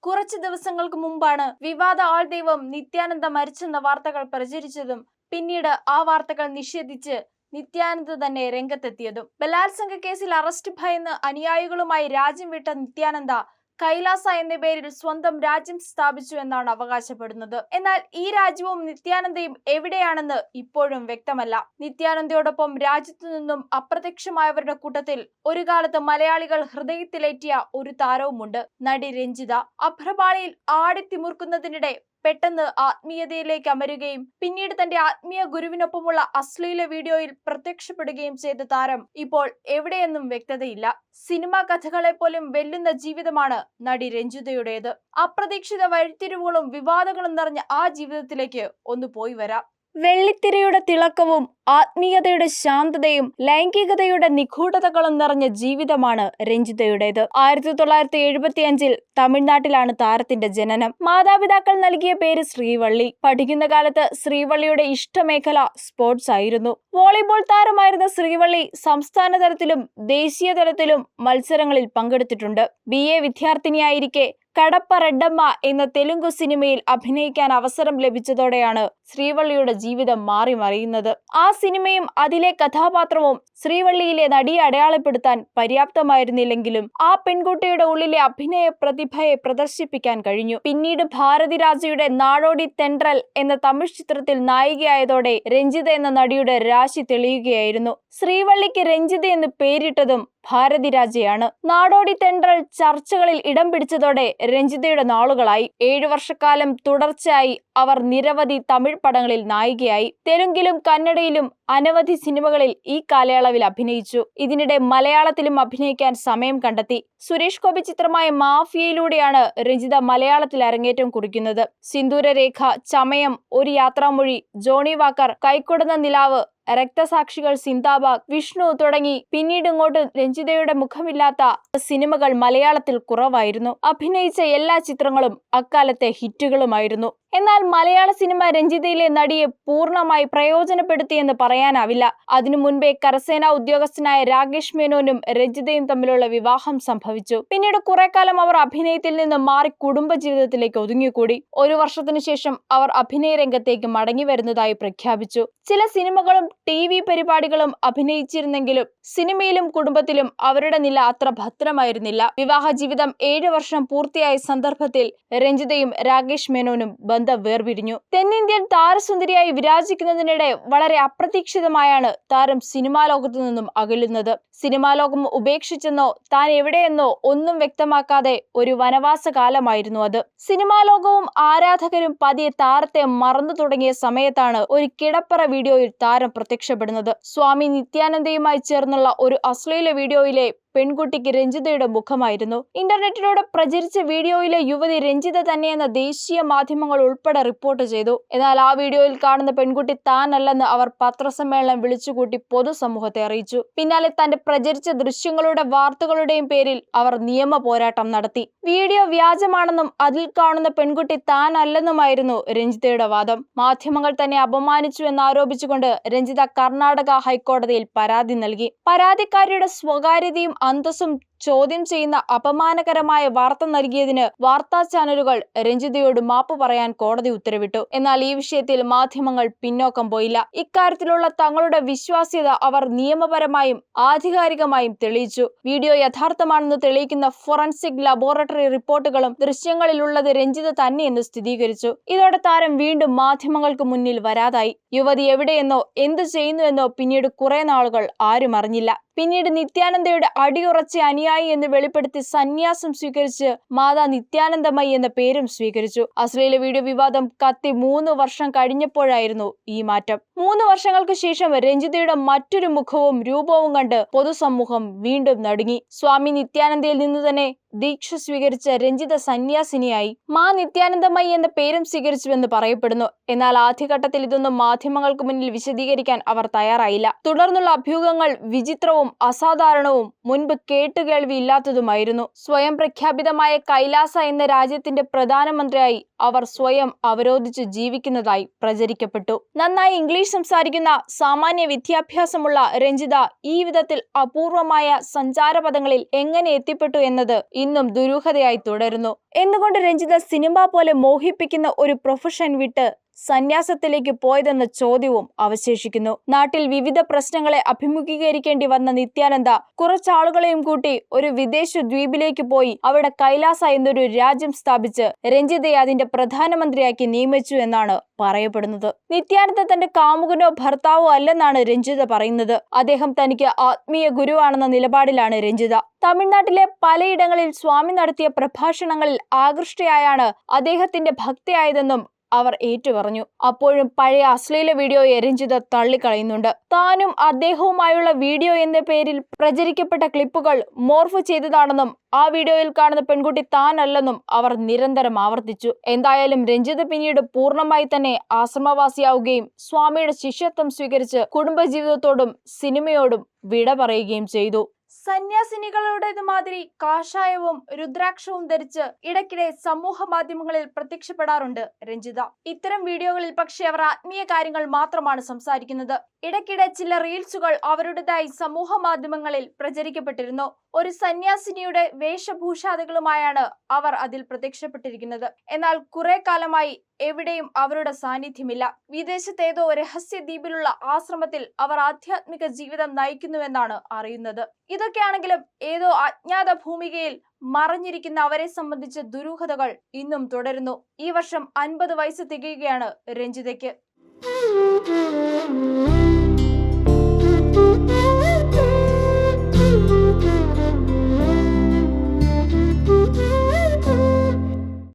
കുറച്ചു ദിവസങ്ങൾക്ക് മുമ്പാണ് വിവാദ ആൾദൈവം നിത്യാനന്ദ മരിച്ചെന്ന വാർത്തകൾ പ്രചരിച്ചതും പിന്നീട് ആ വാർത്തകൾ നിഷേധിച്ച് നിത്യാനന്ദ തന്നെ രംഗത്തെത്തിയതും. ബലാത്സംഗ കേസിൽ അറസ്റ്റ് ഭയന്ന് അനുയായികളുമായി രാജ്യം വിട്ട നിത്യാനന്ദ കൈലാസ എന്ന പേരിൽ സ്വന്തം രാജ്യം സ്ഥാപിച്ചു എന്നാണ് അവകാശപ്പെടുന്നത്. എന്നാൽ ഈ രാജ്യവും നിത്യാനന്ദയും എവിടെയാണെന്ന് ഇപ്പോഴും വ്യക്തമല്ല. നിത്യാനന്ദയോടൊപ്പം രാജ്യത്തു നിന്നും അപ്രത്യക്ഷമായവരുടെ കൂട്ടത്തിൽ ഒരു കാലത്ത് മലയാളികൾ ഹൃദയത്തിലേറ്റിയ ഒരു താരവുമുണ്ട്, നടി രഞ്ജിത. അഭ്രപാളിയിൽ ആടിത്തിമുർക്കുന്നതിനിടെ പെട്ടെന്ന് ആത്മീയതയിലേക്ക് അമരുകയും പിന്നീട് തന്റെ ആത്മീയ ഗുരുവിനൊപ്പമുള്ള അശ്ലീല വീഡിയോയിൽ പ്രത്യക്ഷപ്പെടുകയും ചെയ്ത താരം ഇപ്പോൾ എവിടെയെന്നും വ്യക്തതയില്ല. സിനിമാ കഥകളെ പോലും വെല്ലുന്ന ജീവിതമാണ് നടി രഞ്ജിതയുടേത്. അപ്രതീക്ഷിത വഴിത്തിരിവുകളും വിവാദങ്ങളും നിറഞ്ഞ ആ ജീവിതത്തിലേക്ക് ഒന്ന് പോയി വരാം. വെള്ളിത്തിരയുടെ തിളക്കവും ആത്മീയതയുടെ ശാന്തതയും ലൈംഗികതയുടെ നിഗൂഢതകളും നിറഞ്ഞ ജീവിതമാണ് രഞ്ജിതയുടേത്. 1975 തമിഴ്നാട്ടിലാണ് താരത്തിന്റെ ജനനം. മാതാപിതാക്കൾ നൽകിയ പേര് ശ്രീവള്ളി. പഠിക്കുന്ന കാലത്ത് ശ്രീവള്ളിയുടെ ഇഷ്ടമേഖല സ്പോർട്സ് ആയിരുന്നു. വോളിബോൾ താരമായിരുന്ന ശ്രീവള്ളി സംസ്ഥാന തലത്തിലും ദേശീയ തലത്തിലും മത്സരങ്ങളിൽ പങ്കെടുത്തിട്ടുണ്ട്. BA വിദ്യാർത്ഥിനിയായിരിക്കെ കടപ്പ റെഡ്ഡമ്മ എന്ന തെലുങ്കു സിനിമയിൽ അഭിനയിക്കാൻ അവസരം ലഭിച്ചതോടെയാണ് ശ്രീവള്ളിയുടെ ജീവിതം മാറി മറിയുന്നത്. ആ സിനിമയും അതിലെ കഥാപാത്രവും ശ്രീവള്ളിയിലെ നടിയെ അടയാളപ്പെടുത്താൻ പര്യാപ്തമായിരുന്നില്ലെങ്കിലും ആ പെൺകുട്ടിയുടെ ഉള്ളിലെ അഭിനയ പ്രതിഭയെ പ്രദർശിപ്പിക്കാൻ കഴിഞ്ഞു. പിന്നീട് ഭാരതിരാജയുടെ നാടോടി തെൻട്രൽ എന്ന തമിഴ് ചിത്രത്തിൽ നായികയായതോടെ രഞ്ജിത എന്ന നടിയുടെ രാശി തെളിയുകയായിരുന്നു. ശ്രീവള്ളിക്ക് രഞ്ജിത എന്ന് പേരിട്ടതും ഭാരതിരാജയാണ്. നാടോടി തെൻട്രൽ ചർച്ചകളിൽ ഇടം പിടിച്ചതോടെ രഞ്ജിതയുടെ നാളുകളായി. 7 വർഷക്കാലം തുടർച്ചയായി അവർ നിരവധി തമിഴ് പടങ്ങളിൽ നായികയായി. തെലുങ്കിലും കന്നഡയിലും അനവധി സിനിമകളിൽ ഈ കാലയളവിൽ അഭിനയിച്ചു. ഇതിനിടെ മലയാളത്തിലും അഭിനയിക്കാൻ സമയം കണ്ടെത്തി. സുരേഷ് ഗോപി ചിത്രമായ മാഫിയയിലൂടെയാണ് രഞ്ജിത മലയാളത്തിൽ അരങ്ങേറ്റം കുറിക്കുന്നത്. സിന്ദൂരരേഖ, ചമയം, ഒരു യാത്രാമൊഴി, ജോണി വാക്കർ, കൈക്കൊടുന്ന നിലാവ്, രക്തസാക്ഷികൾ സിന്ദാബാദ്, വിഷ്ണു തുടങ്ങി പിന്നീട് ഇങ്ങോട്ട് രഞ്ജിതയുടെ മുഖമില്ലാത്ത സിനിമകൾ മലയാളത്തിൽ കുറവായിരുന്നു. അഭിനയിച്ച എല്ലാ ചിത്രങ്ങളും അക്കാലത്തെ ഹിറ്റുകളുമായിരുന്നു. എന്നാൽ മലയാള സിനിമ രഞ്ജിതയിലെ നടിയെ പൂർണ്ണമായി പ്രയോജനപ്പെടുത്തിയെന്ന് പറയാനാവില്ല. അതിനു മുൻപേ കരസേനാ ഉദ്യോഗസ്ഥനായ രാകേഷ് മേനോനും രഞ്ജിതയും തമ്മിലുള്ള വിവാഹം സംഭവിച്ചു. പിന്നീട് കുറെ കാലം അവർ അഭിനയത്തിൽ നിന്ന് മാറി കുടുംബജീവിതത്തിലേക്ക് ഒതുങ്ങിക്കൂടി. 1 വർഷത്തിനു ശേഷം അവർ അഭിനയ രംഗത്തേക്ക് മടങ്ങി വരുന്നതായി പ്രഖ്യാപിച്ചു. ചില സിനിമകളും TV പരിപാടികളും അഭിനയിച്ചിരുന്നെങ്കിലും സിനിമയിലും കുടുംബത്തിലും അവരുടെ നില അത്ര ഭദ്രമായിരുന്നില്ല. വിവാഹ ജീവിതം 7 വർഷം പൂർത്തിയായ സന്ദർഭത്തിൽ രഞ്ജിതയും രാകേഷ് മേനോനും ബന്ധം വേർപിരിഞ്ഞു. തെന്നിന്ത്യൻ താരസുന്ദരിയായി വിരാജിക്കുന്നതിനിടെ വളരെ അപ്രതീക്ഷിതമായാണ് താരം സിനിമാ ലോകത്തു നിന്നും അകലുന്നത്. സിനിമാ ലോകം ഉപേക്ഷിച്ചെന്നോ താൻ എവിടെയെന്നോ ഒന്നും വ്യക്തമാക്കാതെ ഒരു വനവാസ കാലമായിരുന്നു അത്. സിനിമാ ലോകവും ആരാധകരും പതിയെ താരത്തെ മറന്നു തുടങ്ങിയ സമയത്താണ് ഒരു കിടപ്പറ വീഡിയോയിൽ താരം പ്രത്യക്ഷപ്പെടുന്നത്. സ്വാമി നിത്യാനന്ദയുമായി ചേർന്നുള്ള ഒരു അശ്ലീല വീഡിയോയിലെ പെൺകുട്ടിക്ക് രഞ്ജിതയുടെ മുഖമായിരുന്നു. ഇന്റർനെറ്റിലൂടെ പ്രചരിച്ച വീഡിയോയിലെ യുവതി രഞ്ജിത തന്നെയെന്ന് ദേശീയ മാധ്യമങ്ങൾ ഉൾപ്പെടെ റിപ്പോർട്ട് ചെയ്തു. എന്നാൽ ആ വീഡിയോയിൽ കാണുന്ന പെൺകുട്ടി താനല്ലെന്ന് അവർ പത്രസമ്മേളനം വിളിച്ചുകൂട്ടി പൊതുസമൂഹത്തെ അറിയിച്ചു. പിന്നാലെ തന്റെ പ്രചരിച്ച ദൃശ്യങ്ങളുടെ വാർത്തകളുടെയും പേരിൽ അവർ നിയമ പോരാട്ടം നടത്തി. വീഡിയോ വ്യാജമാണെന്നും അതിൽ കാണുന്ന പെൺകുട്ടി താനല്ലെന്നുമായിരുന്നു രഞ്ജിതയുടെ വാദം. മാധ്യമങ്ങൾ തന്നെ അപമാനിച്ചു എന്നാരോപിച്ചുകൊണ്ട് രഞ്ജിത കർണാടക ഹൈക്കോടതിയിൽ പരാതി നൽകി. പരാതിക്കാരിയുടെ സ്വകാര്യതയും അന്തസ്സും ചോദ്യം ചെയ്യുന്ന അപമാനകരമായ വാർത്ത നൽകിയതിന് വാർത്താ ചാനലുകൾ രഞ്ജിതയോട് മാപ്പ് പറയാൻ കോടതി ഉത്തരവിട്ടു. എന്നാൽ ഈ വിഷയത്തിൽ മാധ്യമങ്ങൾ പിന്നോക്കം പോയില്ല. ഇക്കാര്യത്തിലുള്ള തങ്ങളുടെ വിശ്വാസ്യത അവർ നിയമപരമായും ആധികാരികമായും തെളിയിച്ചു. വീഡിയോ യഥാർത്ഥമാണെന്ന് തെളിയിക്കുന്ന ഫോറൻസിക് ലബോറട്ടറി റിപ്പോർട്ടുകളും ദൃശ്യങ്ങളിലുള്ളത് രഞ്ജിത തന്നെയെന്ന് സ്ഥിരീകരിച്ചു. ഇതോടെ താരം വീണ്ടും മാധ്യമങ്ങൾക്ക് മുന്നിൽ വരാതായി. യുവതി എവിടെയെന്നോ എന്തു ചെയ്യുന്നുവെന്നോ പിന്നീട് കുറെ നാളുകൾ ആരും അറിഞ്ഞില്ല. പിന്നീട് നിത്യാനന്ദയുടെ അടിയുറച്ച അനുയായി എന്ന് വെളിപ്പെടുത്തി സന്യാസം സ്വീകരിച്ച് മാതാ നിത്യാനന്ദമയി എന്ന പേരും സ്വീകരിച്ചു. അശ്ലീല വീഡിയോ വിവാദം കത്തി 3 വർഷം കഴിഞ്ഞപ്പോഴായിരുന്നു ഈ മാറ്റം. 3 വർഷങ്ങൾക്ക് ശേഷം രഞ്ജിതയുടെ മറ്റൊരു മുഖവും രൂപവും കണ്ട് പൊതുസമൂഹം വീണ്ടും നടുങ്ങി. സ്വാമി നിത്യാനന്ദയിൽ നിന്ന് തന്നെ ദീക്ഷ സ്വീകരിച്ച രഞ്ജിത സന്യാസിനിയായി. മാ നിത്യാനന്ദമയി എന്ന പേരും സ്വീകരിച്ചുവെന്ന് പറയപ്പെടുന്നു. എന്നാൽ ആദ്യഘട്ടത്തിൽ ഇതൊന്നും മാധ്യമങ്ങൾക്ക് മുന്നിൽ വിശദീകരിക്കാൻ അവർ തയ്യാറായില്ല. തുടർന്നുള്ള അഭ്യൂഹങ്ങൾ വിചിത്രവും അസാധാരണവും മുൻപ് കേട്ടുകേൾവി ഇല്ലാത്തതുമായിരുന്നു. സ്വയം പ്രഖ്യാപിതമായ കൈലാസ എന്ന രാജ്യത്തിന്റെ പ്രധാനമന്ത്രിയായി അവർ സ്വയം അവരോധിച്ച് ജീവിക്കുന്നതായി പ്രചരിക്കപ്പെട്ടു. നന്നായി ഇംഗ്ലീഷ് സംസാരിക്കുന്ന സാമാന്യ വിദ്യാഭ്യാസമുള്ള രഞ്ജിത ഈ വിധത്തിൽ അപൂർവമായ സഞ്ചാരപഥങ്ങളിൽ എങ്ങനെ എത്തിപ്പെട്ടു എന്നത് ഇന്നും ദുരൂഹതയായി തുടരുന്നു. എന്തുകൊണ്ട് രഞ്ജിത സിനിമ പോലെ മോഹിപ്പിക്കുന്ന ഒരു പ്രൊഫഷൻ വിട്ട് സന്യാസത്തിലേക്ക് പോയതെന്ന ചോദ്യവും അവശേഷിക്കുന്നു. നാട്ടിൽ വിവിധ പ്രശ്നങ്ങളെ അഭിമുഖീകരിക്കേണ്ടി വന്ന നിത്യാനന്ദ കുറച്ചാളുകളെയും കൂട്ടി ഒരു വിദേശ ദ്വീപിലേക്ക് പോയി അവിടെ കൈലാസ എന്നൊരു രാജ്യം സ്ഥാപിച്ച് രഞ്ജിതയെ അതിന്റെ പ്രധാനമന്ത്രിയാക്കി നിയമിച്ചു എന്നാണ് പറയപ്പെടുന്നത്. നിത്യാനന്ദ തന്റെ കാമുകനോ ഭർത്താവോ അല്ലെന്നാണ് രഞ്ജിത പറയുന്നത്. അദ്ദേഹം തനിക്ക് ആത്മീയ ഗുരുവാണെന്ന നിലപാടിലാണ് രഞ്ജിത. തമിഴ്നാട്ടിലെ പലയിടങ്ങളിൽ സ്വാമി നടത്തിയ പ്രഭാഷണങ്ങളിൽ ആകൃഷ്ടയായാണ് അദ്ദേഹത്തിന്റെ ഭക്തിയായതെന്നും അവർ ഏറ്റുപറഞ്ഞു. അപ്പോഴും പഴയ അശ്ലീല വീഡിയോയെ രഞ്ജിത തള്ളിക്കളയുന്നുണ്ട്. താനും അദ്ദേഹവുമായുള്ള വീഡിയോ എന്ന പേരിൽ പ്രചരിക്കപ്പെട്ട ക്ലിപ്പുകൾ മോർഫ് ചെയ്തതാണെന്നും ആ വീഡിയോയിൽ കാണുന്ന പെൺകുട്ടി താനല്ലെന്നും അവർ നിരന്തരം ആവർത്തിച്ചു. എന്തായാലും രഞ്ജിത പിന്നീട് പൂർണ്ണമായി തന്നെ ആശ്രമവാസിയാവുകയും സ്വാമിയുടെ ശിഷ്യത്വം സ്വീകരിച്ച് കുടുംബജീവിതത്തോടും സിനിമയോടും വിട പറയുകയും ചെയ്തു. സന്യാസിനികളുടേത് മാതിരി കാഷായവും രുദ്രാക്ഷവും ധരിച്ച് ഇടയ്ക്കിടെ സമൂഹ മാധ്യമങ്ങളിൽ പ്രത്യക്ഷപ്പെടാറുണ്ട് രഞ്ജിത. ഇത്തരം വീഡിയോകളിൽ പക്ഷേ അവർ ആത്മീയ കാര്യങ്ങൾ മാത്രമാണ് സംസാരിക്കുന്നത്. ഇടയ്ക്കിടെ ചില റീൽസുകൾ അവരുടേതായി സമൂഹ മാധ്യമങ്ങളിൽ പ്രചരിക്കപ്പെട്ടിരുന്നു. ഒരു സന്യാസിനിയുടെ വേഷഭൂഷാദികളുമായാണ് അവർ അതിൽ പ്രത്യക്ഷപ്പെട്ടിരിക്കുന്നത്. എന്നാൽ കുറെ കാലമായി എവിടെയും അവരുടെ സാന്നിധ്യമില്ല. വിദേശത്തേതോ രഹസ്യ ദ്വീപിലുള്ള ആശ്രമത്തിൽ അവർ ആധ്യാത്മിക ജീവിതം നയിക്കുന്നുവെന്നാണ് അറിയുന്നത്. ഇതൊക്കെയാണെങ്കിലും ഏതോ അജ്ഞാത ഭൂമികയിൽ മറഞ്ഞിരിക്കുന്ന അവരെ സംബന്ധിച്ച ദുരൂഹതകൾ ഇന്നും തുടരുന്നു. ഈ വർഷം 50 വയസ്സ് തികയുകയാണ് രഞ്ജിതയ്ക്ക്.